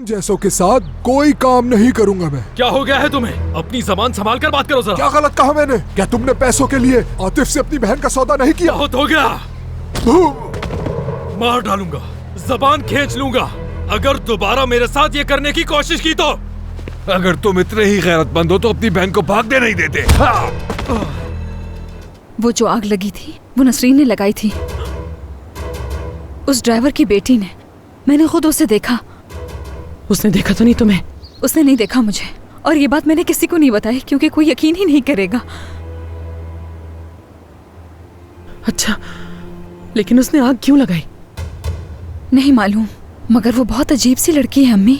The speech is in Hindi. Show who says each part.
Speaker 1: तुम जैसों के साथ कोई काम नहीं करूंगा मैं।
Speaker 2: क्या हो गया है तुम्हें? अपनी जबान संभाल कर बात करो जरा।
Speaker 1: क्या गलत कहा मैंने? क्या तुमने पैसों के लिए आतिफ से अपनी बहन का सौदा नहीं किया?
Speaker 2: बहुत हो गया, मार डालूंगा, जबान खींच लूंगा अगर दोबारा मेरे साथ ये करने की कोशिश की तो।
Speaker 3: अगर तुम इतने ही गैरतमंद हो तो अपनी बहन को भागने नहीं देते।
Speaker 4: वो जो आग लगी थी वो नसरीन ने लगाई थी, उस ड्राइवर की बेटी ने। मैंने खुद उसे देखा।
Speaker 5: उसने देखा तो नहीं तुम्हें?
Speaker 4: उसने नहीं देखा मुझे, और ये बात मैंने किसी को नहीं बताई क्योंकि कोई यकीन ही नहीं करेगा।
Speaker 5: अच्छा, लेकिन उसने आग क्यों लगाई?
Speaker 4: नहीं मालूम, मगर वो बहुत अजीब सी लड़की है अम्मी।